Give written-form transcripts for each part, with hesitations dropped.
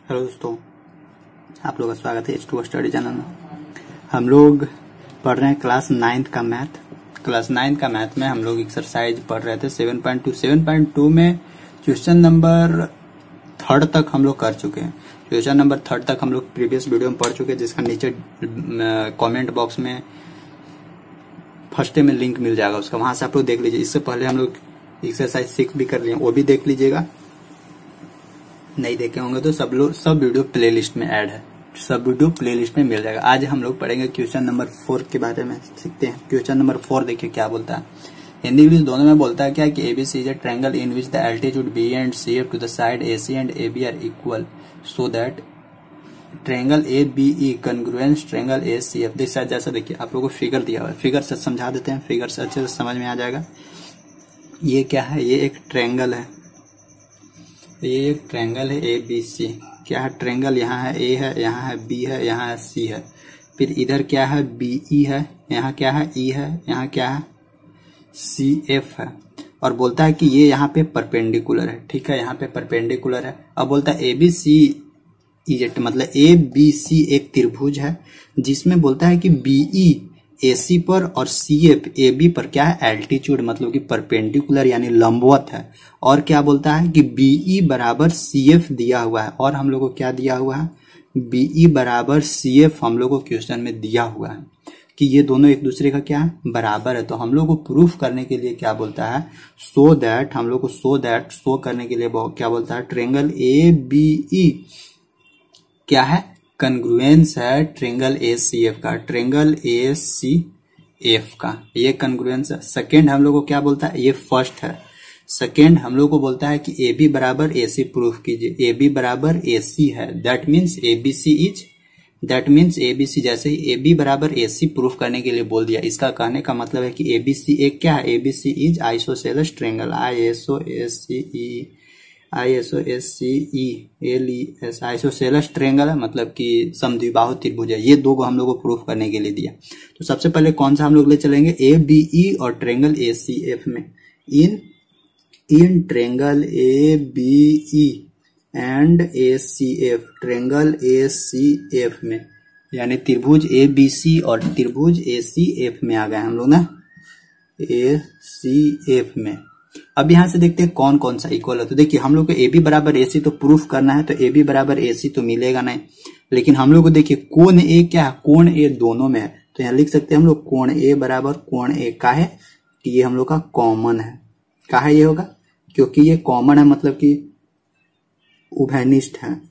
Hello दोस्तों, आप लोगों का स्वागत है H2O स्टडी चैनल में। हम लोग पढ़ रहे हैं क्लास 9th का मैथ। क्लास 9th का मैथ में हम लोग एक्सरसाइज पढ़ रहे थे 7.2 में क्वेश्चन नंबर 3 तक हम लोग कर चुके हैं। क्वेश्चन नंबर 3 तक हम लोग प्रीवियस वीडियो में पढ़ चुके हैं, जिसका नीचे कमेंट बॉक्स में फर्स्ट में लिंक मिल जाएगा उसका, वहां से आप लोग देख लीजिए। इससे पहले हम लोग एक्सरसाइज 6 भी कर लिए, वो भी देख लीजिएगा। नहीं देखे होंगे तो सब वीडियो प्लेलिस्ट में ऐड है, सब वीडियो प्लेलिस्ट में मिल जाएगा। आज हम लोग पढ़ेंगे क्वेश्चन नंबर 4 के बारे में सीखते हैं। क्वेश्चन नंबर 4 देखिए क्या बोलता है। हिंदी इंग्लिश दोनों में बोलता है क्या कि ABC is a triangle in which the altitude B and C F to the side AC and AB are equal so that triangle A B E congruence triangle A C F. जैसा देखिए आप लोगों को figure दिया हुआ है, figure से समझा देते हैं, फिगर से अच्छे से समझ में आ जाएगा। ये क्या है, ये एक ट्रायंगल है, ये एक ट्रायंगल है ए बी सी। क्या है ट्रायंगल, यहाँ है ए है, यहाँ है बी है, यहाँ है सी है। फिर इधर क्या है बी ई है, यहाँ क्या है ई है, यहाँ क्या है सी एफ है। और बोलता है कि ये यहाँ पे परपेंडिकुलर है, ठीक है, यहाँ पे परपेंडिकुलर है। अब बोलता है ए बी सी इजेट, मतलब ए बी सी एक त्रिभुज है, जिसमें बोलता है कि बी ई एसी पर और सी एफ ए बी पर क्या है एल्टीट्यूड, मतलब कि परपेंडिकुलर यानी लंबवत है। और क्या बोलता है कि बीई बराबर सी एफ दिया हुआ है, और हम लोग को क्या दिया हुआ है, बीई बराबर सी एफ हम लोग को क्वेश्चन में दिया हुआ है कि ये दोनों एक दूसरे का क्या है बराबर है। तो हम लोग को प्रूफ करने के लिए क्या बोलता है, सो दैट, हम लोग को शो करने के लिए क्या बोलता है, ट्रायंगल ए बी ई क्या है कॉन्ग्रुएंस है ट्रायंगल ए सी एफ का, ट्रायंगल ए सी एफ का ये कॉन्ग्रुएंस है। सेकेंड हम लोग को क्या बोलता है, ये फर्स्ट है। सेकेंड हम लोग को बोलता है कि ए बी बराबर ए सी प्रूफ कीजिए, ए बी बराबर ए सी है, that means A B C is, that means A B C. जैसे ही ए बी बराबर ए सी प्रूफ करने के लिए बोल दिया, इसका कहने का मतलब है कि ए बी सी एक क्या है, A B C is isosceles triangle, isosceles triangle है, मतलब कि समद्विबाहु त्रिभुज है। ये दो को हम लोग को प्रूफ करने के लिए दिया। तो सबसे पहले कौन सा हम लोग ले चलेंगे, ए बी ई और ट्रायंगल ए सी एफ में। In triangle A B E and A C F, triangle A C F में, यानी त्रिभुज ए बी सी और त्रिभुज ए सी एफ में आ गए हम लोग ना, ए सी एफ में। अब यहां से देखते हैं कौन कौन सा इक्वल है। तो देखिए हम लोग को ए बी बराबर ए सी तो प्रूफ करना है, तो ए बी बराबर ए सी तो मिलेगा नहीं, लेकिन हम लोग को देखिए कोण ए क्या है, कोण ए दोनों में है। तो यहां लिख सकते हैं हम लोग कोण ए बराबर कोण ए का है कि ये हम लोग का कॉमन है। का है ये होगा, क्योंकि ये कॉमन है, मतलब कि उभयनिष्ठ है।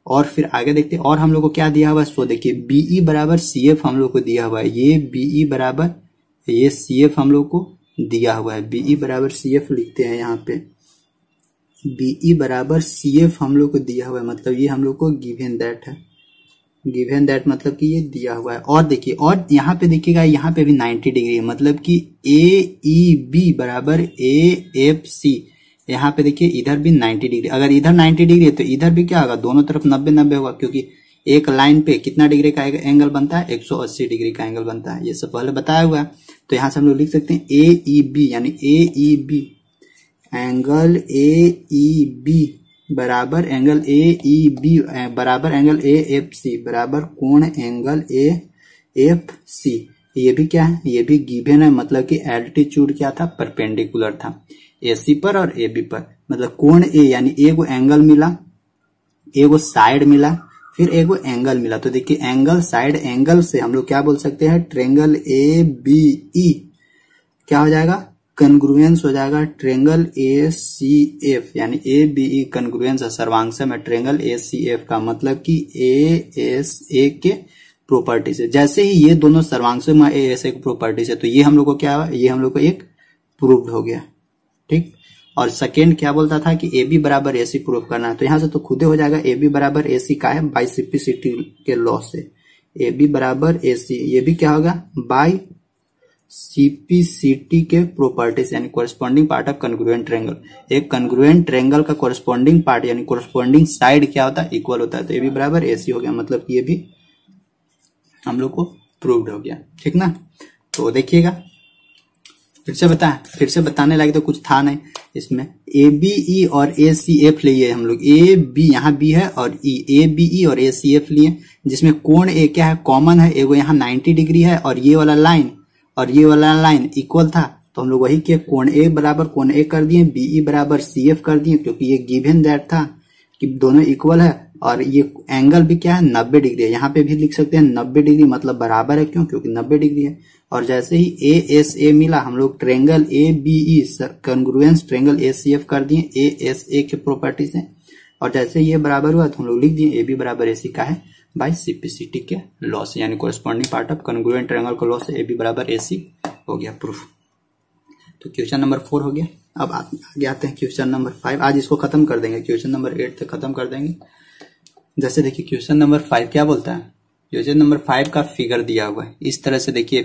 और फिर आगे देखते हैं, और हम लोग को क्या दिया हुआ है, सो देखिए बीई बराबर सी एफ हम लोग को दिया हुआ है, ये बीई बराबर ये सी एफ हम लोग को दिया हुआ है। बीई बराबर सी एफ लिखते हैं यहाँ पे, बीई बराबर सी एफ हम लोग को दिया हुआ है, मतलब ये हम लोग को गिवन दैट है, गिवन दैट मतलब कि ये दिया हुआ है। और देखिए, और यहाँ पे देखिएगा, यहाँ पे भी 90 डिग्री है, मतलब कि ए ई बी बराबर ए एफ सी। यहाँ पे देखिए इधर भी 90 डिग्री, अगर इधर 90 डिग्री है तो इधर भी क्या होगा, दोनों तरफ 90-90 होगा, क्योंकि एक लाइन पे कितना डिग्री का एंगल बनता है, 180 डिग्री का एंगल बनता है। ये सब पहले बताया हुआ है। तो यहां से हम लोग लिख सकते हैं ए ई बी, यानी A E B angle A E B बराबर एंगल ए ई बी बराबर एंगल ए एफ सी बराबर कोण एंगल ए एफ सी। ये भी क्या है, ये भी गिवन है, मतलब कि एल्टीट्यूड क्या था, परपेंडिकुलर था ए सी पर और ए बी पर। मतलब कोण ए यानी एगो एंगल मिला, एगो साइड मिला, फिर एगो एंगल मिला। तो देखिए एंगल साइड एंगल से हम लोग क्या बोल सकते हैं, ट्रायंगल ए बी ई क्या हो जाएगा, कॉन्ग्रुएंस हो जाएगा ट्रायंगल ए सी एफ, यानी ए बी ई कॉन्ग्रुएंस है सर्वांगसम है ट्रायंगल ए सी एफ का, मतलब कि ए एस ए के प्रॉपर्टी से। जैसे ही ये दोनों सर्वांगसम है ए एस ए की प्रॉपर्टी से, तो ये हम लोग को क्या है, ये हम लोग को एक प्रूव्ड हो गया, ठीक। और सेकेंड क्या बोलता था कि ए बी बराबर ए सी प्रूफ करना है, तो यहां से तो खुदे हो जाएगा ए बी बराबर ए सी का है बाई सिप्लिसिटी के लॉ से, ए बी बराबर ए सी, ये भी क्या होगा बाई सीपीसीटी के प्रॉपर्टीज, यानी corresponding part of congruent triangle. एक कॉन्ग्रुएंट ट्रायंगल का कोरस्पॉन्डिंग पार्ट यानी कोरस्पॉन्डिंग साइड क्या होता है, इक्वल होता है। तो ए बी बराबर ए सी हो गया, मतलब ये भी हम लोग को प्रूव्ड हो गया, ठीक ना। तो देखिएगा फिर से बताने लगे तो कुछ था नहीं इसमें। ए बी ई और ए सी एफ लिए हम लोग, ए बी यहाँ बी है और ई, ए बी ई और ए सी एफ लिए, जिसमें कोण ए क्या है, कॉमन है, एगो यहाँ 90 डिग्री है और ये वाला लाइन और ये वाला लाइन इक्वल था, तो हम लोग वही किए, कोण ए बराबर कोण ए कर दिए, बीई बराबर सी एफ कर दिए, क्योंकि ये गिवन दैट था कि दोनों इक्वल है और ये एंगल भी क्या है 90 डिग्री है। यहाँ पे भी लिख सकते हैं 90 डिग्री, मतलब बराबर है, क्यों, क्योंकि 90 डिग्री है। और जैसे ही ए एस ए मिला, हम लोग triangle A B E congruence triangle A C F कर दिए ए एस ए के प्रॉपर्टी से, और जैसे ये बराबर हुआ तो हम लोग लिख दिए ए बी बराबर ए सी का है बाय सीपीसीटी के लॉ से, यानी corresponding part of congruent triangle का लॉ से ए बी बराबर ए सी हो गया प्रूफ। तो क्वेश्चन नंबर 4 हो गया। अब आगे आते हैं क्वेश्चन नंबर 5। आज इसको खत्म कर देंगे, क्वेश्चन नंबर 8 तक खत्म कर देंगे। जैसे देखिए क्वेश्चन नंबर 5 क्या बोलता है, क्वेश्चन नंबर 5 का फिगर दिया हुआ है, इस तरह से देखिए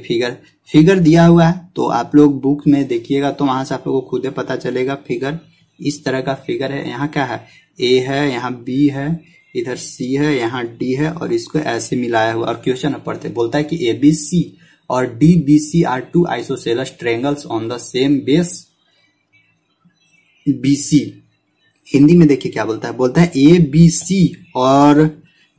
फिगर दिया हुआ है, तो आप लोग बुक में देखिएगा तो वहां से आप लोगों को खुद पता चलेगा। फिगर इस तरह का फिगर है, यहाँ क्या है, ए है, यहाँ बी है, इधर सी है, यहाँ डी है, और इसको ऐसे मिलाया हुआ। और क्वेश्चन पढ़ते बोलता है कि ए बी सी और D B C are two isosceles triangles on the same base B C. Hindi में देखिए क्या बोलता है, बोलता है ए बी सी और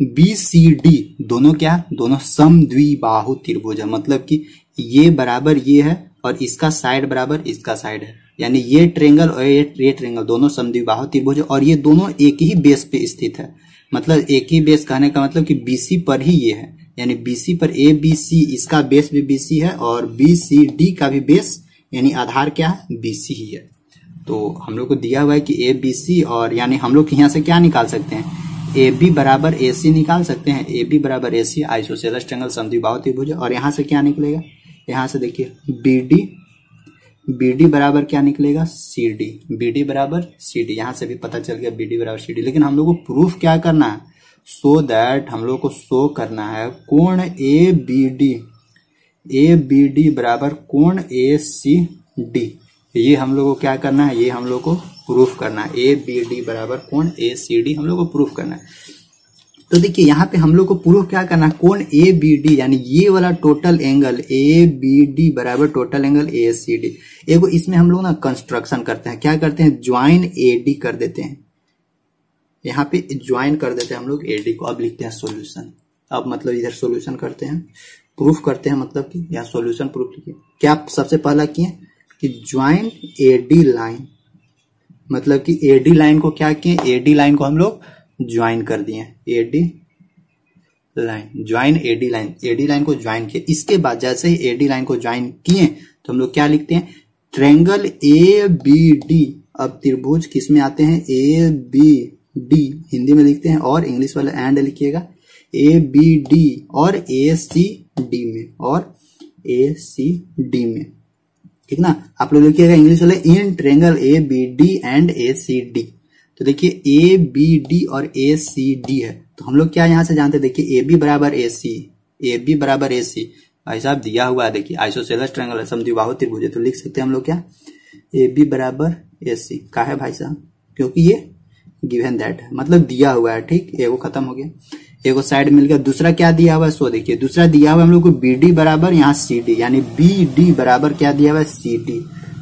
बी सी डी दोनों क्या, दोनों समद्विबाहु त्रिभुज है, मतलब कि ये बराबर ये है और इसका साइड बराबर इसका साइड है, यानी ये ट्रायंगल और ये ट्रायंगल दोनों समद्विबाहु त्रिभुज है, और ये दोनों एक ही बेस पे स्थित है। मतलब एक ही बेस कहने का मतलब कि बीसी पर ही ये है, यानी बीसी पर ए बी सी, इसका बेस भी बीसी है और बी सी डी का भी बेस यानी आधार क्या है, बीसी ही है। तो हम लोग को दिया हुआ है कि ए बी सी, और यानी हम लोग यहाँ से क्या निकाल सकते हैं, ए बी बराबर ए सी निकाल सकते हैं। ए बी बराबर ए सी आइसोसेलेस ट्रायंगल समद्विबाहु त्रिभुज है, और यहाँ से क्या निकलेगा, यहाँ से देखिए बी डी बराबर क्या निकलेगा, सी डी, बी डी बराबर सी डी, यहाँ से भी पता चल गया बी डी बराबर सी डी। लेकिन हम लोग को प्रूफ क्या करना है, सो दैट हम लोग को शो करना है कोण ए बी डी बराबर कोण ए सी डी, ये हम लोग को क्या करना है, ये हम लोग को प्रूफ करना है। ए बी डी बराबर कोण ए सी डी हम लोग को प्रूफ करना है। तो देखिए यहाँ पे हम लोग को प्रूफ क्या करना है, कोण ए बी डी, यानी ये वाला total angle A B D बराबर total angle A C D. एगो इसमें हम लोग ना कंस्ट्रक्शन करते हैं, क्या करते हैं, ज्वाइन ए डी कर देते हैं, यहाँ पे ज्वाइन कर देते हैं हम लोग ए डी को। अब लिखते हैं सॉल्यूशन, अब मतलब इधर सॉल्यूशन करते हैं, प्रूफ करते हैं, मतलब कि यहाँ सॉल्यूशन प्रूफ लिखिए। क्या सबसे पहला किए कि ज्वाइन ए डी लाइन, मतलब कि ए डी लाइन को क्या किए, ए डी लाइन को हम लोग ज्वाइन कर दिए, A D line, join A D line को ज्वाइन किए। इसके बाद जैसे ही ए डी लाइन को ज्वाइन किए तो हम लोग क्या लिखते हैं, ट्रायंगल ए बी डी। अब त्रिभुज किस में आते हैं, ए बी डी हिंदी में लिखते हैं, और इंग्लिश वाले एंड लिखिएगा, ए बी डी और ए सी डी में, और ए सी डी में, ठीक ना। आप लोग लिखिएगा इंग्लिश वाले in triangle A B D and A C D. तो देखिए ए बी डी और ए सी डी है, तो हम लोग क्या यहां से जानते हैं, देखिए ए बी बराबर ए सी, ए बी बराबर ए सी भाई साहब दिया हुआ है, देखिए आइसोसेलेस ट्रायंगल है, समद्विबाहु त्रिभुज है, तो लिख सकते हैं हम लोग क्या, ए बी बराबर ए सी का है भाई साहब, क्योंकि ये गिवन दैट है, मतलब दिया हुआ है, ठीक। एगो खत्म हो गया, एगो साइड मिल गया। दूसरा क्या दिया हुआ है, सो देखिए दूसरा दिया हुआ है हम लोग को बी डी बराबर यहाँ सी डी, यानी बी डी बराबर क्या दिया हुआ है, सी डी।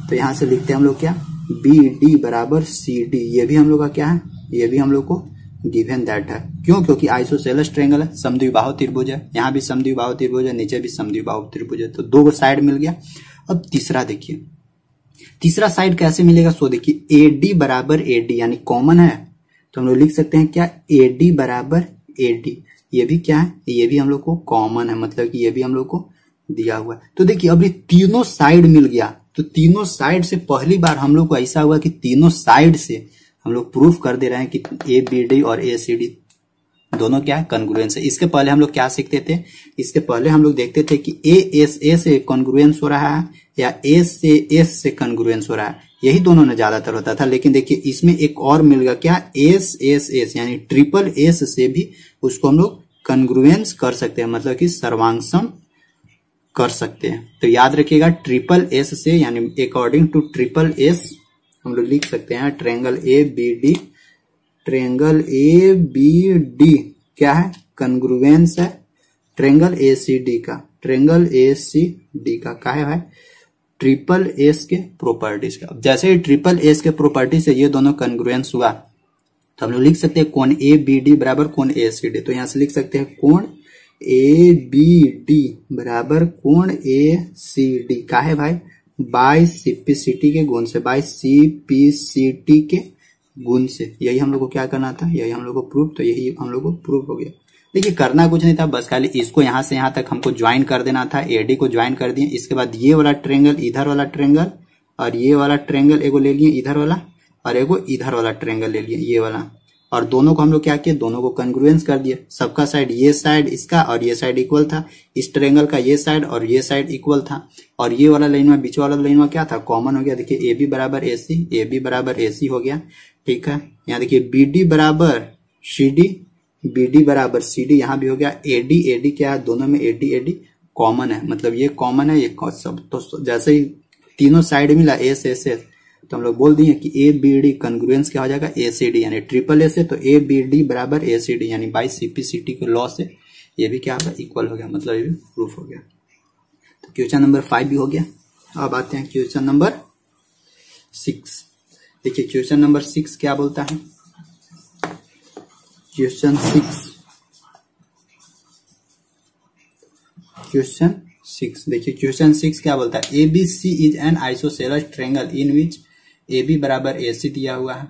तो यहाँ से लिखते हैं हम लोग क्या, बी डी बराबर सी डी, ये भी हम लोग का क्या है, ये भी हम लोग को गिवन दैट है। क्यों, क्योंकि आइसोसेलेस ट्रायंगल है, समद्विबाहु त्रिभुज है, यहाँ भी समद्विबाहु त्रिभुज है, नीचे भी समद्विबाहु त्रिभुज है, तो दो साइड मिल गया। अब तीसरा देखिए, तीसरा साइड कैसे मिलेगा, सो देखिए ए डी बराबर ए डी, यानी कॉमन है, तो हम लोग लिख सकते हैं क्या, ए डी बराबर ए डी, ये भी क्या है, ये भी हम लोग को कॉमन है, मतलब कि ये भी हम लोग को दिया हुआ है। तो देखिए अब ये तीनों साइड मिल गया, तो तीनों साइड से पहली बार हम लोग को ऐसा हुआ कि तीनों साइड से हम लोग प्रूफ कर दे रहे हैं कि ए बी डी और ए सी डी दोनों क्या है, कॉन्ग्रुएंस है। इसके पहले हम लोग क्या सीखते थे, इसके पहले हम लोग देखते थे कि ए एस ए से कॉन्ग्रुएंस हो रहा है या ए से एस से कॉन्ग्रुएंस हो रहा है, यही दोनों में ज्यादातर होता था। लेकिन देखिए इसमें एक और मिल गया क्या, एस एस एस, यानी ट्रिपल एस से भी उसको हम लोग कॉन्ग्रुएंस कर सकते हैं, मतलब कि सर्वांगसम कर सकते हैं। तो याद रखिएगा ट्रिपल एस से, यानी अकॉर्डिंग टू ट्रिपल एस हम लोग लिख सकते हैं triangle A B D, triangle A B D क्या है, कॉन्ग्रुएंस है ट्रायंगल ए सी डी का, ट्रायंगल ए सी डी का है भाई, ट्रिपल एस के प्रॉपर्टीज का। जैसे ही ट्रिपल एस के प्रॉपर्टी से ये दोनों कन्ग्रुएंस हुआ तो हम लोग लिख सकते हैं कोण ए बी डी बराबर कोण ए सी डी। तो यहां से लिख सकते हैं कोण ए बी डी बराबर कोण ए सी डी का है भाई, बाई सीपीसीटी के गुण से, बाई सीपीसीटी के गुण से। यही हम लोग को क्या करना था, यही हम लोग को प्रूफ, तो यही हम लोग को प्रूफ हो गया। देखिए करना कुछ नहीं था, बस खाली इसको यहां से यहां तक हमको ज्वाइन कर देना था, एडी को ज्वाइन कर दिए। इसके बाद ये वाला ट्रेंगल, इधर वाला ट्रेंगल और ये वाला ट्रेंगल एगो ले लिए इधर वाला, और एगो इधर वाला ट्रेंगल ले लिए ये वाला, और दोनों को हम लोग क्या किए, दोनों को कंग्रुएंस कर दिए। सबका साइड, ये साइड इसका और ये साइड इक्वल था, इस ट्रेंगल का ये साइड और ये साइड इक्वल था, और ये वाला लाइन में बीच वाला लाइन में क्या था, कॉमन हो गया। देखिए ए बी बराबर ए सी, ए बी बराबर ए सी हो गया, ठीक है। यहाँ देखिए बी डी बराबर सी डी, बी डी बराबर सी डी, यहाँ भी हो गया। एडी एडी क्या है, दोनों में एडी एडी कॉमन है, मतलब ये कॉमन है, ये सब। तो जैसे ही तीनों साइड मिला एस एस एस, तो हम लोग बोल दिए कि ए बी डी कंग्रुएंस क्या हो जाएगा, ए सी डी, यानी ट्रिपल ए से तो ए बी डी बराबर ए सी डी, यानी बाई सीपीसीटी के लॉ से ये भी क्या होगा, इक्वल हो गया, मतलब ये भी प्रूफ हो गया। तो क्वेश्चन नंबर 5 भी हो गया। अब आते हैं क्वेश्चन नंबर 6। देखिए क्वेश्चन नंबर 6 क्या बोलता है, क्वेश्चन 6 देखिए क्वेश्चन 6 क्या बोलता है, A B C is an isosceles triangle in which A B बराबर ए सी दिया हुआ है,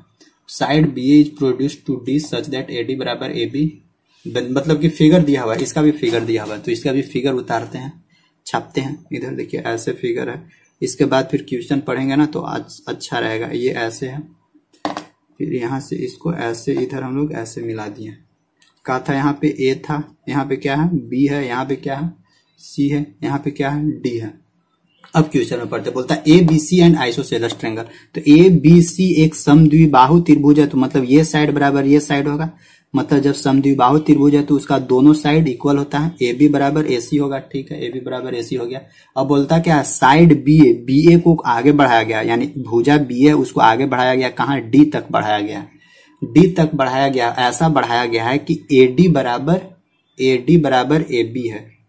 side B is produce to D such that A D बराबर ए बी, मतलब कि फिगर दिया हुआ है, इसका भी फिगर दिया हुआ है, तो इसका भी फिगर उतारते हैं, छापते हैं। इधर देखिए ऐसे फिगर है, इसके बाद फिर क्वेश्चन पढ़ेंगे ना तो आज अच्छा रहेगा। ये ऐसे है, फिर यहाँ से इसको ऐसे इधर हम लोग ऐसे मिला दिए, कहा था यहाँ पे ए था, यहाँ पे क्या है बी है, यहाँ पे क्या है सी है, यहाँ पे क्या है डी है। अब क्वेश्चन में पढ़ते, बोलता है A B C and isosceles triangle, तो ए बी सी एक समद्विबाहु त्रिभुज है, तो मतलब ये साइड बराबर ये साइड होगा, मतलब जब समद्विबाहु त्रिभुज है तो उसका दोनों साइड इक्वल होता है, ए बी बराबर ए सी होगा, ठीक है, ए बी बराबर ए सी हो गया। अब बोलता क्या है, साइड बी ए को आगे बढ़ाया गया, यानी भुजा बी ए उसको आगे बढ़ाया गया, कहाँ डी तक बढ़ाया गया, डी तक बढ़ाया गया, ऐसा बढ़ाया गया है कि ए डी बराबर ए बी है,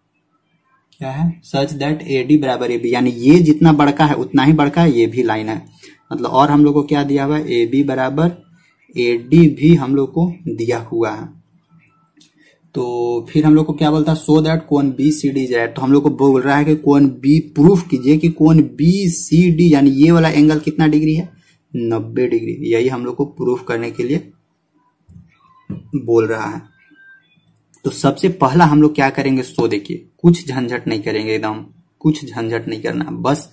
क्या है, सच दैट ए डी बराबर ए बी, यानी ये जितना बड़का है उतना ही बड़का है ये भी लाइन है, मतलब। और हम लोग को क्या दिया हुआ है, ए बी बराबर ए डी भी हम लोग को दिया हुआ है। तो फिर हम लोग को क्या बोलता है, सो दैट कोण बी सी डी जाए, तो हम लोग को बोल रहा है कि कोण बी, प्रूफ कीजिए कि कोण बी सी डी, यानी ये वाला एंगल कितना डिग्री है, 90 डिग्री। यही हम लोग को प्रूफ करने के लिए बोल रहा है। तो सबसे पहला हम लोग क्या करेंगे, सो देखिए कुछ झंझट नहीं करेंगे, एकदम कुछ झंझट नहीं करना, बस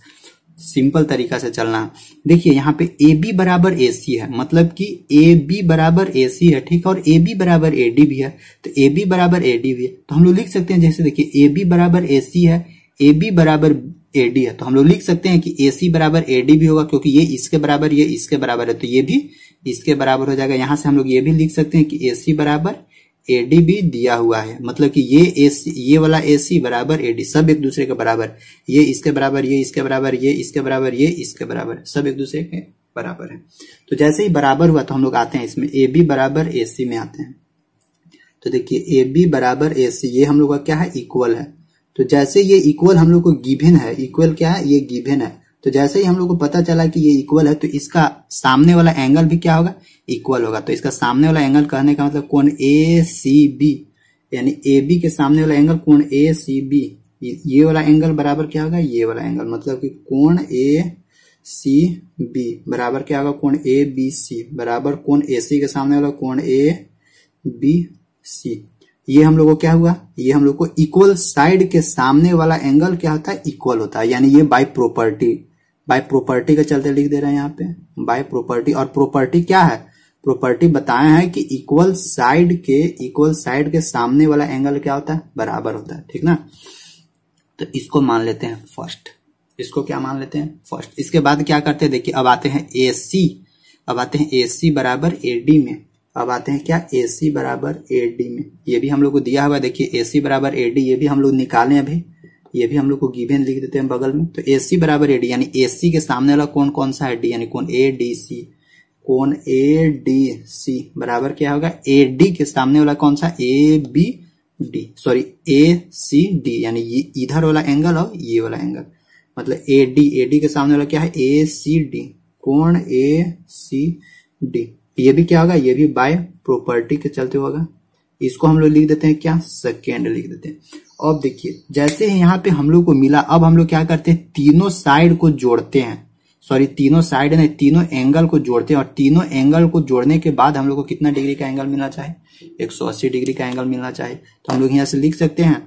सिंपल तरीका से चलना। देखिए यहाँ पे ए बी बराबर ए सी है, मतलब कि ए बी बराबर ए सी है, ठीक है, और ए बी बराबर ए डी भी है, तो ए बी बराबर ए डी भी है, तो हम लोग लिख सकते हैं, जैसे देखिए ए बी बराबर ए सी है, ए बी बराबर ए डी है, तो हम लोग लिख सकते हैं कि ए सी बराबर ए डी भी होगा, क्योंकि ये इसके बराबर ये इसके बराबर है, तो ये भी इसके बराबर हो जाएगा। यहाँ से हम लोग ये भी लिख सकते हैं कि ए सी बराबर ए डी भी दिया हुआ है, मतलब कि ये वाला ए सी बराबर ए डी, सब एक दूसरे के बराबर, ये इसके बराबर, ये इसके बराबर, ये इसके बराबर, ये इसके बराबर, सब एक दूसरे के बराबर है। तो जैसे ही बराबर हुआ तो हम लोग आते हैं इसमें ए बी बराबर ए सी में आते हैं। तो देखिए ए बी बराबर ए सी, ये हम लोग का क्या है, इक्वल है। तो जैसे ये इक्वल हम लोग को गिवन है, इक्वल क्या है, ये गिवन है, तो जैसे ही हम लोग को पता चला कि ये इक्वल है तो इसका सामने वाला एंगल भी क्या होगा, इक्वल होगा। तो इसका सामने वाला एंगल कहने का मतलब कोण ए सी बी, यानी ए बी के सामने वाला एंगल कोण ए सी बी, ये वाला एंगल बराबर क्या होगा, ये वाला एंगल, मतलब कि कोण ए सी बी बराबर क्या होगा, कोण ए बी सी बराबर कोण ए सी के सामने वाला कोण ए बी सी। ये हम लोग को क्या हुआ, ये हम लोग को इक्वल साइड के सामने वाला एंगल क्या होता है, इक्वल होता है, यानी ये बाय प्रॉपर्टी का चलते लिख दे रहे हैं यहाँ पे, बाय प्रॉपर्टी। और प्रॉपर्टी क्या है, प्रॉपर्टी बताया है कि इक्वल साइड के सामने वाला एंगल क्या होता है, बराबर होता है, ठीक ना। तो इसको मान लेते हैं फर्स्ट, इसको क्या मान लेते हैं फर्स्ट। इसके बाद क्या करते हैं, देखिए अब आते हैं ए सी बराबर ए डी में, अब आते हैं क्या, ए सी बराबर ए डी में, ये भी हम लोग को दिया हुआ है। देखिए ए सी बराबर ए डी, ये भी हम लोग निकालें अभी, ये भी हम लोग को गिवन लिख देते हैं बगल में। तो ए सी बराबर ए डी, यानी ए सी के सामने वाला कोण कौन सा है, डी, यानी कोण ए डी सी, कोण ए डी सी बराबर क्या होगा, ए डी के सामने वाला कौन सा, A B D, sorry A C D, यानी ये इधर वाला एंगल और ये वाला एंगल, मतलब एडी के सामने वाला क्या है ए सी डी, कोण ए सी डी, ये भी क्या होगा, ये भी बाय प्रॉपर्टी के चलते होगा। इसको हम लोग लिख देते हैं क्या, सेकेंड लिख देते हैं। अब देखिए जैसे ही यहाँ पे हम लोग को मिला, अब हम लोग क्या करते हैं, तीनों साइड को जोड़ते हैं, सॉरी तीनों साइड नहीं, तीनों एंगल को जोड़ते हैं। और तीनों एंगल को जोड़ने के बाद हम लोग को कितना डिग्री का एंगल मिलना चाहिए, 180 डिग्री का एंगल मिलना चाहिए। तो हम लोग यहाँ से लिख सकते हैं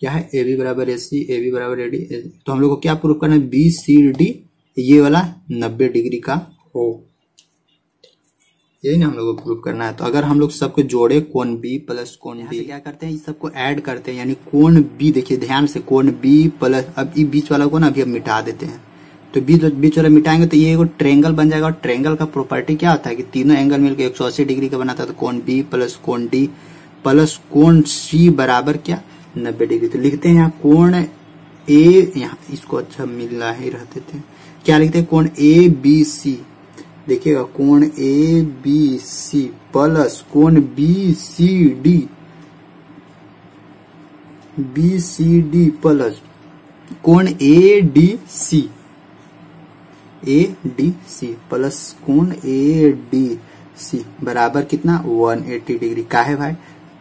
क्या है, ए बी बराबर ए सी, ए बी बराबर ए डी। तो हम लोग को क्या प्रूफ करना है, बी सी डी ये वाला 90 डिग्री का हो, यही ना हम लोग को प्रूफ करना है। तो अगर हम लोग सबको जोड़े, कोण बी प्लस कोण बी, क्या करते हैं, इस सबको ऐड करते हैं, यानी कोण बी, देखिए ध्यान से, कोण बी प्लस, अब ये बीच वाला को ना अभी हम मिटा देते हैं। तो बीच वाला मिटाएंगे तो ये एक ट्रायंगल बन जाएगा। और ट्रायंगल का प्रॉपर्टी क्या होता है कि तीनों एंगल मिलकर 180 डिग्री का बनाता है। तो कोण बी प्लस कोण डी प्लस कोण सी बराबर क्या, 90 डिग्री। तो लिखते हैं यहाँ कोण ए, यहाँ इसको अच्छा मिला ही रहते थे, क्या लिखते हैं, कोण ए बी सी, देखिएगा कोण ए बी सी प्लस कोण B C D, B C D plus कोण A D C, A D C plus कोण ए डी सी बराबर कितना, 180 डिग्री का है भाई।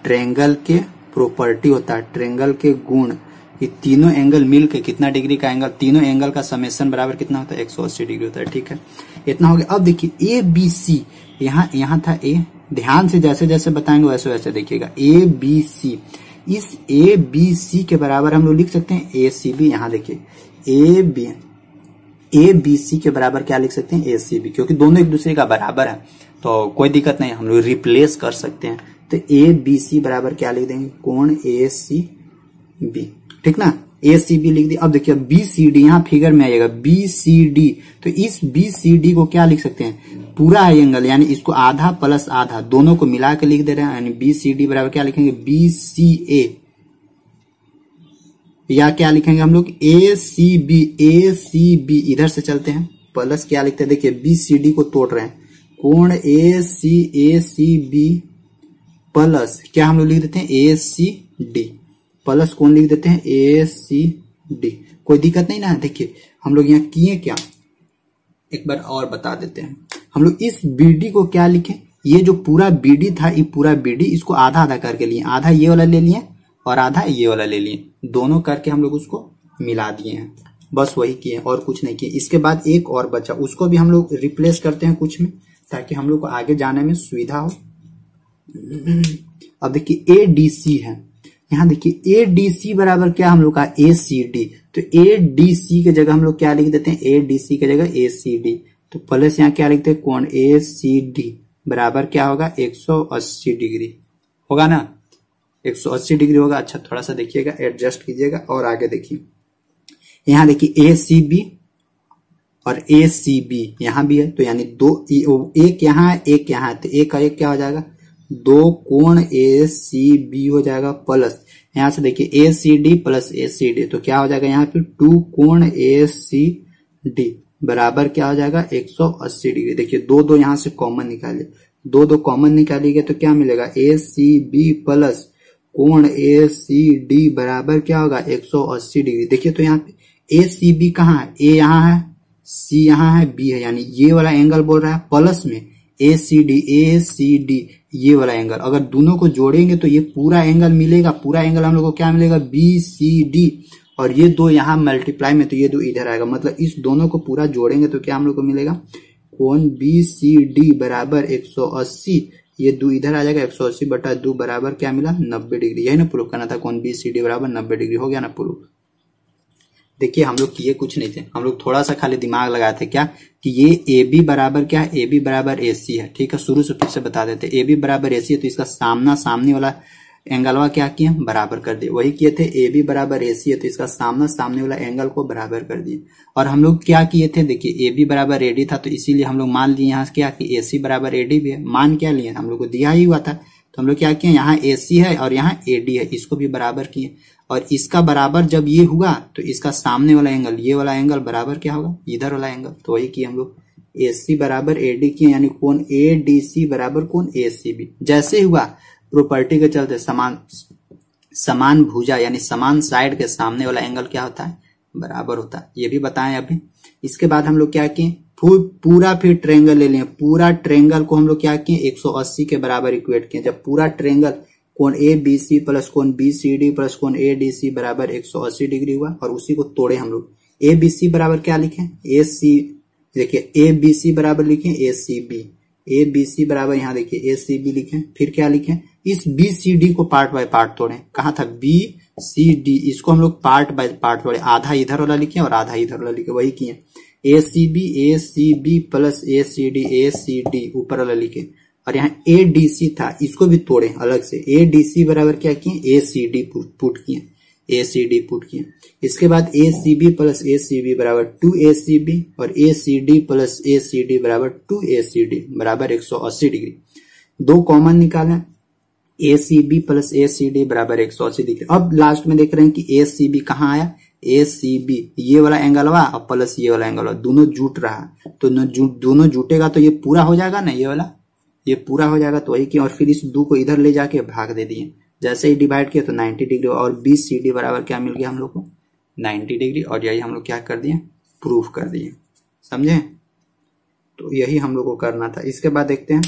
ट्रायंगल के प्रॉपर्टी होता है, ट्रायंगल के गुण, ये तीनों एंगल मिलके कितना डिग्री का एंगल, तीनों एंगल का समेशन बराबर कितना होता है, 180 डिग्री होता है। ठीक है, इतना हो गया। अब देखिए ए बी सी, यहाँ था ए, ध्यान से जैसे जैसे बताएंगे वैसे वैसे देखिएगा, ए बी सी, इस ए बी सी के बराबर हम लोग लिख सकते हैं ए सी बी। यहाँ देखिए ए बी सी के बराबर क्या लिख सकते हैं, ए सी बी, क्योंकि दोनों एक दूसरे का बराबर है तो कोई दिक्कत नहीं, हम लोग रिप्लेस कर सकते हैं। तो ए बी सी बराबर क्या लिख देंगे, कोण ए सी बी, ठीक ना, ए सी बी लिख दी। अब देखिए बी सी डी यहाँ फिगर में आएगा, बी सी डी, तो इस बी सी डी को क्या लिख सकते हैं, पूरा एंगल, यानी इसको आधा प्लस आधा दोनों को मिला के लिख दे रहे हैं, यानी बी सी डी बराबर क्या लिखेंगे, बी सी ए, या क्या लिखेंगे हम लोग, ए सी बी, ए सी बी, इधर से चलते हैं प्लस क्या लिखते हैं, देखिए बी सी डी को तोड़ रहे हैं, कोण ए सी बी प्लस क्या हम लोग लिख देते हैं, ए सी डी प्लस कौन लिख देते हैं, ए सी डी, कोई दिक्कत नहीं ना। देखिए हम लोग यहाँ किए क्या, एक बार और बता देते हैं, हम लोग इस बीडी को क्या लिखे, ये जो पूरा बीडी था, ये पूरा बीडी इसको आधा आधा करके लिए, आधा ये वाला ले लिए और आधा ये वाला ले लिए, दोनों करके हम लोग उसको मिला दिए हैं, बस वही किए और कुछ नहीं किए। इसके बाद एक और बचा, उसको भी हम लोग रिप्लेस करते हैं कुछ में, ताकि हम लोग को आगे जाने में सुविधा हो। अब देखिए ए डी सी है, यहाँ देखिए ए डी सी बराबर क्या हम लोग का, ए सी डी, तो ए डी सी के जगह हम लोग क्या लिख देते हैं, ए डी सी के जगह ए सी डी, तो प्लस यहाँ क्या लिखते हैं, कोण ए सी डी बराबर क्या होगा, 180 डिग्री होगा ना, 180 डिग्री होगा। अच्छा थोड़ा सा देखिएगा, एडजस्ट कीजिएगा और आगे देखिए, यहाँ देखिए ए सी बी और ए सी बी यहाँ भी है, तो यानी दो, एक यहाँ है एक यहाँ है, तो एक का एक क्या हो जाएगा, दो कोण ए सी बी हो जाएगा, प्लस यहाँ से देखिए ए सी डी प्लस ए सी डी, तो क्या हो जाएगा यहाँ पे 2 कोण ए सी डी बराबर क्या हो जाएगा, 180 डिग्री। देखिए दो दो यहाँ से कॉमन निकालिए, दो दो कॉमन निकालिएगा तो क्या मिलेगा, ए सी बी प्लस कोण ए सी डी बराबर क्या होगा, 180 डिग्री। देखिए तो यहाँ पे ए सी बी कहाँ है, ए यहाँ है, सी यहाँ है, बी है, यानी ये वाला एंगल बोल रहा है, प्लस में ए सी डी ये वाला एंगल, अगर दोनों को जोड़ेंगे तो ये पूरा एंगल मिलेगा, पूरा एंगल हम लोग को क्या मिलेगा, बी सी डी, और ये दो यहाँ मल्टीप्लाई में तो ये दो इधर आएगा, मतलब इस दोनों को पूरा जोड़ेंगे तो क्या हम लोग को मिलेगा, कोण बी सी डी बराबर 180, ये दो इधर आ जाएगा, 180 बटा 2 बराबर क्या मिला, 90 डिग्री। यही ना प्रूफ करना था, कोण बी सी डी बराबर 90 डिग्री, हो गया ना प्रूफ। देखिए हम लोग किए कुछ नहीं थे, हम लोग थोड़ा सा खाली दिमाग लगाए थे, क्या कि ये ए बी बराबर क्या है, ए बी बराबर ए सी है, ठीक है, शुरू से फिर से बता देते, ए बी बराबर ए सी है तो इसका सामने वाला एंगलवा क्या किए, बराबर कर दिए। वही किए थे, ए बी बराबर ए सी है तो इसका सामने वाला एंगल को बराबर कर दिए। और हम लोग क्या किए थे, देखिए ए बी बराबर ए डी था तो इसीलिए हम लोग मान लिए यहाँ क्या कि ए सी बराबर ए डी भी है, मान क्या लिए, हम लोग को दिया ही हुआ था, तो हम लोग क्या किए, यहाँ ए सी है और यहाँ ए डी है, इसको भी बराबर किए, और इसका बराबर जब ये हुआ तो इसका सामने वाला एंगल, ये वाला एंगल बराबर क्या होगा, इधर वाला एंगल, तो वही किए हम लोग, ए सी बराबर ए डी किए, यानी कोण ए डी सी बराबर कोण ए सी बी। जैसे हुआ प्रॉपर्टी के चलते समान भुजा यानी समान साइड के सामने वाला एंगल क्या होता है, बराबर होता है। ये भी बताएं अभी। इसके बाद हम लोग क्या किए, पूरा फिर ट्रेंगल ले लिए। पूरा ट्रेंगल को हम लोग क्या किए, 180 के बराबर इक्वेट किए। जब पूरा ट्रेंगल कोण ए बी सी प्लस कोण बी सी डी प्लस कोण ए डी सी बराबर 180 डिग्री हुआ, और उसी को तोड़े हम लोग। ए बी सी बराबर क्या लिखे, ए सी, देखिए ए बी सी बराबर लिखे ए सी बी, ए बी सी बराबर यहाँ देखिए ए सी बी लिखे। फिर क्या लिखे, इस बी सी डी को पार्ट बाय पार्ट तोड़े। कहा था बी सी डी, इसको हम लोग पार्ट बाय पार्ट तोड़े। आधा इधर वाला लिखे और आधा इधर वाला लिखे, वही किए। ए सी बी प्लस ए सी डी ऊपर वाला लिखे, और यहाँ ए डी सी था, इसको भी तोड़े अलग से। ए डी सी बराबर क्या किए, ए सी डी पुट किए, ए सी डी पुट किए। इसके बाद ए सी बी प्लस ए सी बी बराबर 2 ए सी बी, और ए सी डी प्लस ए सी डी बराबर 2 ए सी डी बराबर 180 डिग्री। दो कॉमन निकालें, ए सी बी प्लस ए सी डी बराबर 180 डिग्री। अब लास्ट में देख रहे हैं कि ए सी बी कहाँ आया, ए सी बी, ये वाला एंगल हुआ और प्लस ये वाला एंगल हुआ, दोनों जुट रहा है। तो दोनों जुटेगा तो ये पूरा हो जाएगा ना, ये वाला ये पूरा हो जाएगा। तो वही किया, और फिर इस 2 को इधर ले जाके भाग दे दिए। जैसे ही डिवाइड किया तो 90 डिग्री, और बी सी डी बराबर क्या मिल गया हम लोग को, 90 डिग्री। और यही हम लोग क्या कर दिए, प्रूफ कर दिए। समझे, तो यही हम लोग को करना था। इसके बाद देखते हैं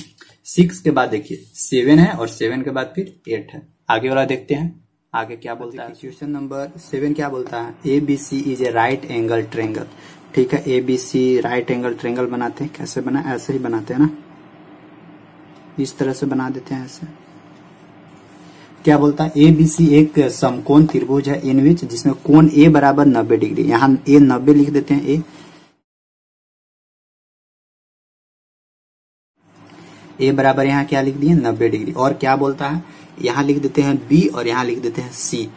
6 के बाद, देखिए 7 है और 7 के बाद फिर 8 है। आगे वाला देखते हैं आगे क्या बोलता है। क्वेश्चन नंबर 7 क्या बोलता है, A B C is a right angle triangle. ठीक है, A B C right angle triangle बनाते हैं। कैसे बना, ऐसे ही बनाते हैं ना, इस तरह से बना देते हैं ऐसे। क्या बोलता है, ए बी सी एक समकोण त्रिभुज है इन विच, जिसमें कोण ए बराबर 90 डिग्री। यहाँ ए 90 लिख देते हैं, ए बराबर यहाँ क्या लिख दिए 90 डिग्री। और क्या बोलता है, यहाँ लिख देते हैं बी और यहाँ लिख देते हैं सी।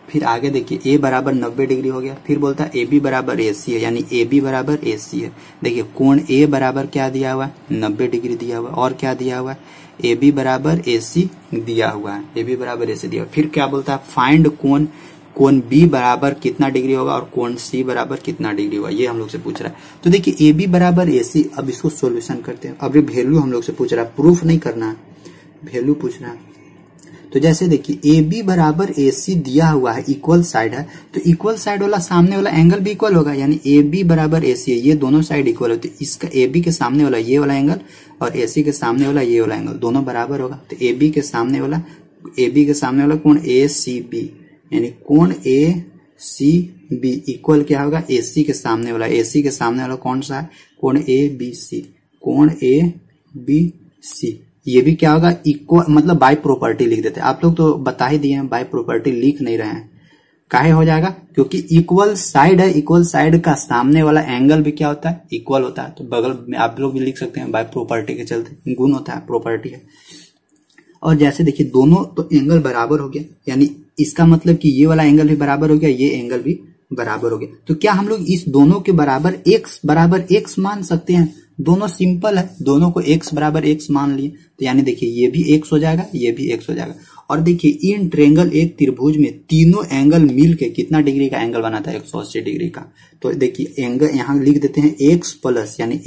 फिर आगे देखिए ए बराबर 90 डिग्री हो गया। फिर बोलता है ए बी बराबर ए सी है, यानी ए बी बराबर ए सी है। देखिए कोण ए बराबर क्या दिया हुआ है, 90 डिग्री दिया हुआ है। और क्या दिया हुआ है, ए बी बराबर ए सी दिया हुआ है, ए बी बराबर ए सी दिया हुआ है। फिर क्या बोलता है, फाइंड कोण बी बराबर कितना डिग्री होगा और कोण सी बराबर कितना डिग्री होगा, ये हम लोग से पूछ रहा है। तो देखिए ए बी बराबर ए सी, अब इसको सोल्यूशन करते हैं। अब ये वैल्यू हम लोग से पूछ रहा है, प्रूफ नहीं करना है, वैल्यू पूछ रहा है। तो जैसे देखिए ए बी बराबर ए सी दिया हुआ है, इक्वल साइड है, तो इक्वल साइड वाला सामने वाला एंगल भी इक्वल होगा, यानी ए बी बराबर ए सी है, ये दोनों साइड इक्वल होते हैं। इसका ए बी के सामने वाला ये वाला एंगल और ए सी के सामने वाला ये वाला एंगल दोनों बराबर होगा। तो ए बी के सामने वाला कोण ए सी बी, यानी कोण ए सी बी इक्वल क्या होगा, ए सी के सामने वाला। ए सी के सामने वाला कौन सा है, कोण ए बी सी, कोण ए बी सी। ये भी क्या होगा, इक्वल, मतलब बाय प्रॉपर्टी लिख देते हैं। आप लोग तो बता ही दिए हैं, बाय प्रॉपर्टी लिख नहीं रहे हैं। काहे हो जाएगा, क्योंकि इक्वल साइड है, इक्वल साइड का सामने वाला एंगल भी क्या होता है, इक्वल होता है। तो बगल में आप लोग भी लिख सकते हैं, बाय प्रॉपर्टी के चलते गुण होता है, प्रॉपर्टी है। और जैसे देखिए दोनों तो एंगल बराबर हो गया, यानी इसका मतलब कि ये वाला एंगल भी बराबर हो गया, ये एंगल भी बराबर हो गया। तो क्या हम लोग इस दोनों के बराबर x मान सकते हैं? दोनों सिंपल है, दोनों को x बराबर x मान लिए, तो यानी देखिए ये भी x हो जाएगा, ये भी x हो जाएगा। और देखिए इन ट्रेंगल एक त्रिभुज में तीनों एंगल मिल के कितना डिग्री का एंगल बनाता है, 180 डिग्री का। तो देखिए एंगल यहाँ लिख देते हैं x प्लस, यानी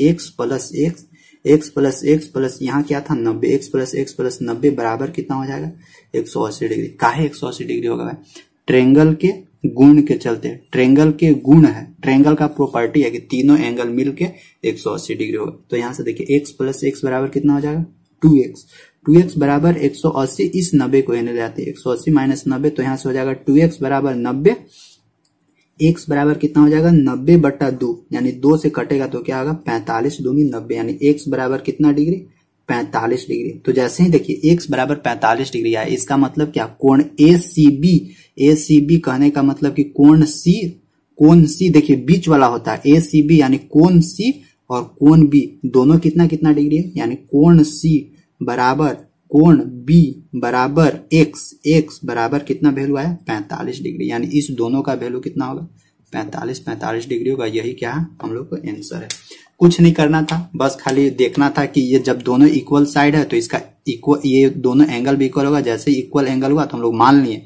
x प्लस यहाँ क्या था 90, x प्लस 90 बराबर कितना हो जाएगा 180 डिग्री। काहे 180 डिग्री होगा भाई? ट्रेंगल के गुण के चलते, ट्रेंगल के गुण है, ट्रेंगल का प्रॉपर्टी है कि तीनों एंगल मिलके 180 डिग्री होगा। तो यहाँ से देखिए x प्लस x बराबर कितना हो जाएगा 2x बराबर 180, इस 90 को ले जाते हैं 180 माइनस 90, तो यहाँ से हो जाएगा 2x बराबर 90, x बराबर कितना हो जाएगा 90 बटा 2, यानी 2 से कटेगा तो क्या होगा 45 दूनी 90, यानी x बराबर कितना डिग्री 45 डिग्री। तो जैसे ही देखिए x बराबर 45 डिग्री आया, इसका मतलब क्या, कोण ACB कहने का मतलब कि कोण C देखिए बीच वाला होता है ACB, यानी कोण C और कोण B दोनों कितना डिग्री है, यानी कोण C बराबर कोण B बराबर x बराबर कितना वैल्यू आया 45 डिग्री, यानी इस दोनों का वैल्यू कितना होगा 45 डिग्री होगा। यही क्या है हम लोग को आंसर है। कुछ नहीं करना था, बस खाली देखना था कि ये जब दोनों इक्वल साइड है तो इसका ये दोनों एंगल भी इक्वल होगा। जैसे ही इक्वल एंगल हुआ तो हम लोग मान लिए,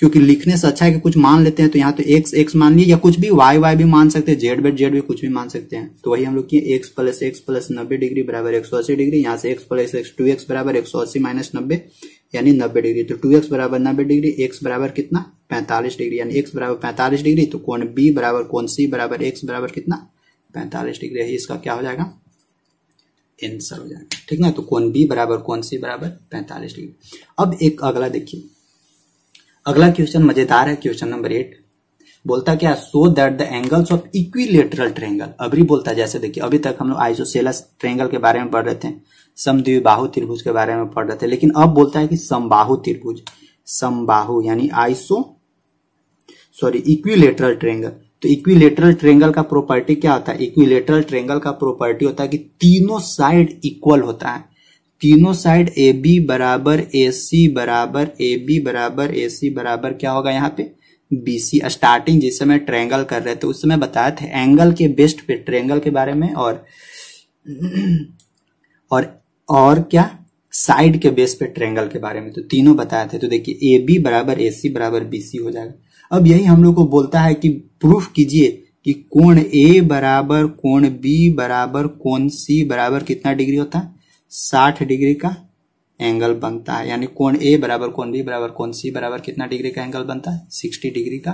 क्योंकि लिखने से अच्छा है कि कुछ मान लेते हैं। तो यहाँ तो x मान लिए, या कुछ भी y भी मान सकते हैं, z भी कुछ भी मान सकते हैं। तो वही हम लोग किए x प्लस 90 डिग्री बराबर 180 डिग्री। यहाँ से x प्लस 2x बराबर 180 माइनस 90, यानी 90 डिग्री। तो 2x बराबर 90 डिग्री, x बराबर कितना 45 डिग्री, यानी x बराबर 45 डिग्री। तो कोण B बराबर कोण C बराबर x बराबर कितना 45 डिग्री है। इसका क्या हो जाएगा आंसर हो जाएगा, ठीक ना। तो कोण B बराबर कोण C बराबर 45 डिग्री। अब एक अगला देखिए, अगला क्वेश्चन मजेदार है। क्वेश्चन नंबर 8 बोलता क्या, so that the angles of equilateral triangle. अभी बोलता जैसे देखिए, अभी तक हम लोग आइसोसेलेस ट्रायंगल के बारे में पढ़ रहे थे, समद्विबाहु त्रिभुज के बारे में पढ़ रहे थे, लेकिन अब बोलता है कि समबाहु त्रिभुज, समबाहु यानी इक्विलेटरल ट्रायंगल। तो इक्विलेटरल ट्रायंगल का प्रॉपर्टी क्या होता है, इक्विलेटरल ट्रायंगल का प्रॉपर्टी होता है कि तीनों साइड इक्वल होता है। तीनों साइड AB बराबर AC बराबर AB बराबर AC बराबर क्या होगा यहाँ पे BC। स्टार्टिंग जिस समय ट्रायंगल कर रहे थे उस समय बताए थे एंगल के बेस्ट पे ट्रायंगल के बारे में, और क्या साइड के बेस पे ट्रायंगल के बारे में, तो तीनों बताए थे। तो देखिए AB बराबर AC बराबर BC हो जाएगा। अब यही हम लोग को बोलता है कि प्रूफ कीजिए कि कोण A बराबर कोण B बराबर कोण C बराबर कितना डिग्री होता है 60 डिग्री का एंगल बनता है। यानी कोण A बराबर कोण B बराबर कोण C बराबर कितना डिग्री का एंगल बनता है 60 डिग्री का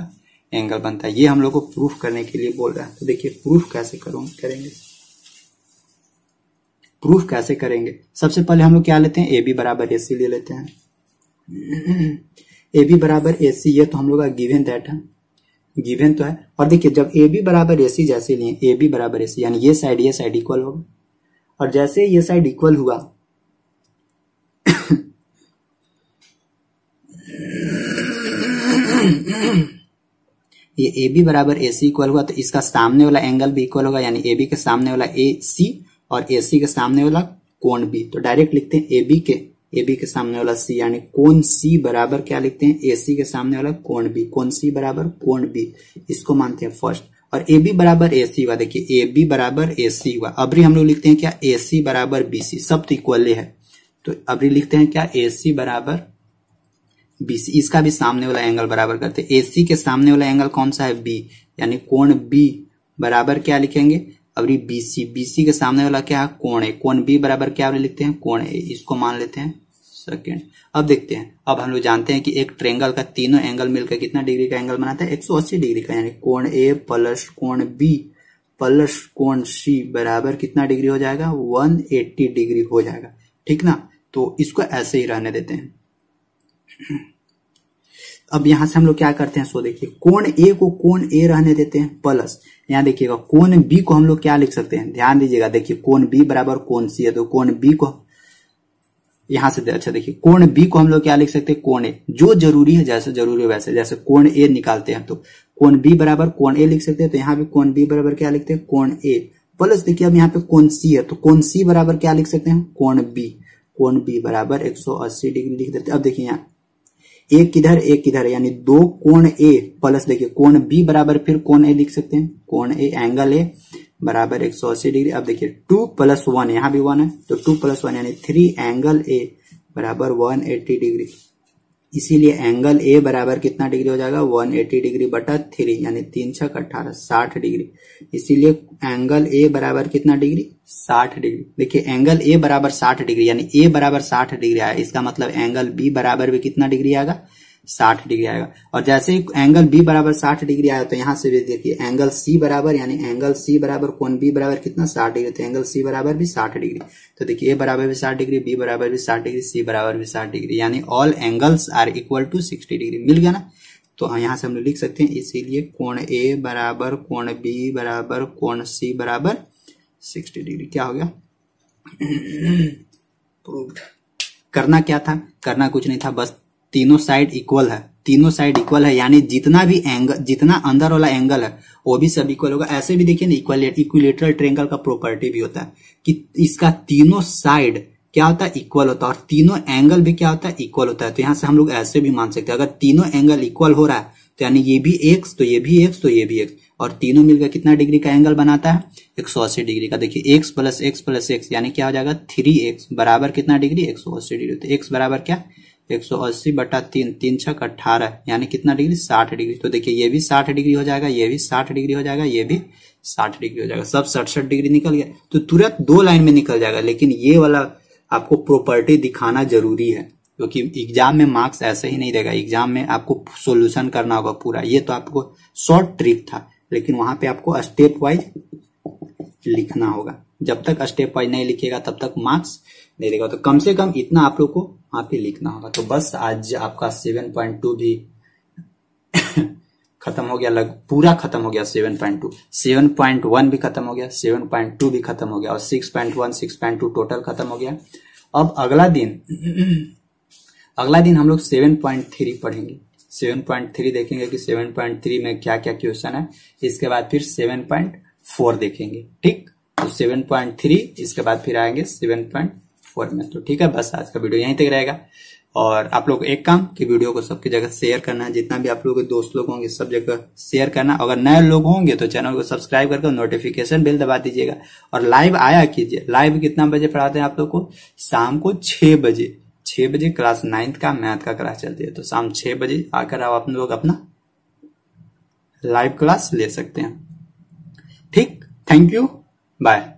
एंगल बनता है। ये हम लोग को प्रूफ करने के लिए बोल रहा है। तो देखिए प्रूफ कैसे करेंगे, प्रूफ कैसे करेंगे। सबसे पहले हम लोग क्या लेते हैं, AB बराबर AC ले लेते हैं। AB बराबर AC ये तो हम लोग का गिवन दैट है, गिवन तो है। और देखिए जब AB बराबर AC जैसे लिए, AB बराबर AC यानी ये साइड इक्वल होगा, और जैसे ये साइड इक्वल हुआ ये AB बराबर AC इक्वल हुआ, तो इसका सामने वाला एंगल भी इक्वल होगा, यानी AB के सामने वाला AC और AC के सामने वाला कोण B। तो डायरेक्ट लिखते हैं AB के सामने वाला C, यानी कोण C बराबर क्या लिखते हैं AC के सामने वाला कोण B। कोण C बराबर कोण B, इसको मानते हैं फर्स्ट। और AB बराबर AC हुआ, देखिए AB बराबर AC हुआ। अभी हम लोग लिखते हैं क्या AC बराबर BC, सब तो इक्वल है। तो अभी लिखते हैं क्या AC बराबर BC, इसका भी सामने वाला एंगल बराबर करते हैं। AC के सामने वाला एंगल कौन सा है B, यानी कोण B बराबर क्या लिखेंगे अभी BC के सामने वाला क्या है कोण A। कोण B बराबर क्या लिखते हैं कोण A, इसको मान लेते हैं सेकेंड। अब देखते हैं, अब हम लोग जानते हैं कि एक ट्रायंगल का तीनों एंगल मिलकर कितना डिग्री का एंगल बनाता है 180 डिग्री का, यानी कोण A प्लस कोण B प्लस कोण C बराबर कितना डिग्री हो जाएगा 180 डिग्री हो जाएगा, ठीक ना। तो इसको ऐसे ही रहने देते हैं। अब यहां से हम लोग क्या करते हैं, सो देखिए कोण A को कोण A रहने देते हैं प्लस, यहाँ देखिएगा कोण B को हम लोग क्या लिख सकते हैं, ध्यान दीजिएगा। देखिए कोण B बराबर कोण C है, तो कोण B को यहां से अच्छा देखिए कोण B को हम लोग क्या लिख सकते हैं कोण A, जो जरूरी है जैसे जरूरी है वैसे। जैसे कोण A निकालते हैं तो कोण B बराबर कोण A लिख सकते हैं, तो यहाँ भी कोण B बराबर क्या लिखते हैं कोण A प्लस देखिए अब यहाँ पे कोण C है, तो कोण C बराबर क्या लिख सकते हैं कोण B। कोण B बराबर 180 डिग्री लिख देते हैं। अब देखिए यहाँ एक किधर यानी दो कोण A प्लस देखिए कोण B बराबर फिर कोण A लिख सकते हैं, कोण A एंगल A बराबर 180 डिग्री। अब देखिए 2 + 1, यहाँ भी 1 है, तो 2 + 1 यानी 3 एंगल A बराबर 180 डिग्री। इसीलिए एंगल A बराबर कितना डिग्री हो जाएगा 180 डिग्री बटा 3, यानी 3 × 6 = 18 60 डिग्री। इसीलिए एंगल A बराबर कितना डिग्री 60 डिग्री। देखिए एंगल A बराबर 60 डिग्री, यानी A बराबर 60 डिग्री आया, इसका मतलब एंगल B बराबर भी कितना डिग्री आएगा 60 डिग्री आएगा। और जैसे ही एंगल B बराबर 60 डिग्री आया, तो यहां से भी देखिए एंगल C बराबर, यानी एंगल C बराबर कोण B बराबर कितना 60 डिग्री, तो एंगल C बराबर भी 60 डिग्री। तो देखिए A बराबर भी 60 डिग्री, B बराबर भी 60 डिग्री, C बराबर भी 60 डिग्री, यानी all angles are equal to 60 degree. मिल गया ना। तो यहाँ से हम लोग लिख सकते हैं, इसीलिए कोण A बराबर कोण B बराबर कोण C बराबर 60 डिग्री। क्या हो गया प्रूव्ड। करना क्या था, करना कुछ नहीं था, बस तीनों साइड इक्वल है, तीनों साइड इक्वल है, यानी जितना भी एंगल, जितना अंदर वाला एंगल है वो भी सब इक्वल होगा। ऐसे भी देखिए ना इक्विलेटरल ट्रायंगल का प्रॉपर्टी भी होता है कि इसका तीनों साइड क्या होता है इक्वल होता है, और तीनों एंगल भी क्या होता है इक्वल होता है। तो यहाँ से हम लोग ऐसे भी मान सकते हैं, अगर तीनों एंगल इक्वल हो रहा है तो यानी ये भी x, तो ये भी x, तो ये भी x, और तीनों मिलकर कितना डिग्री का एंगल बनाता है 180 डिग्री का। देखिए x + x + x यानी क्या हो जाएगा 3x बराबर कितना डिग्री 180 डिग्री। तो x बराबर क्या 180 बटा 3, 3 × 6 = 18, यानी कितना डिग्री 60 डिग्री। तो देखिए ये भी 60 डिग्री हो जाएगा, ये भी 60 डिग्री हो जाएगा, ये भी 60 डिग्री हो जाएगा, सब 67 डिग्री निकल गया। तो तुरंत 2 लाइन में निकल जाएगा, लेकिन ये वाला आपको प्रॉपर्टी दिखाना जरूरी है, क्योंकि एग्जाम में मार्क्स ऐसे ही नहीं देगा, एग्जाम में आपको सॉल्यूशन करना होगा पूरा। ये तो आपको शॉर्ट ट्रिक था, लेकिन वहां पे आपको स्टेप वाइज लिखना होगा। जब तक स्टेप वाइज नहीं लिखिएगा तब तक मार्क्स नहीं देगा। तो कम से कम इतना आप लोग को वहां पे लिखना होगा। तो बस आज आपका 7.2 भी खत्म हो गया, पूरा खत्म हो गया। 7.2 7.1 भी खत्म हो गया, 7.2 भी खत्म हो गया और 6.1 6.2 टोटल खत्म हो गया। अब अगला दिन हम लोग 7.3 पढ़ेंगे। 7.3 देखेंगे कि 7.3 में क्या क्या क्वेश्चन है। इसके बाद फिर 7.4 देखेंगे, ठीक। तो 7.3 इसके बाद फिर आएंगे 7.4 में। तो ठीक है, बस आज का वीडियो यहीं तक रहेगा। और आप लोग एक काम कि वीडियो को सबकी जगह शेयर करना है, जितना भी आप लोगों के दोस्त लोग होंगे सब जगह शेयर करना। अगर नए लोग होंगे तो चैनल को सब्सक्राइब करके नोटिफिकेशन बेल दबा दीजिएगा। और लाइव आया कीजिए। लाइव कितना बजे पढ़ाते हैं आप लोग को? शाम को 6 बजे। 6 बजे क्लास 9th का मैथ का क्लास चलती है। तो शाम 6 बजे आकर आप लोग अपना लाइव क्लास ले सकते हैं, ठीक। Thank you, bye.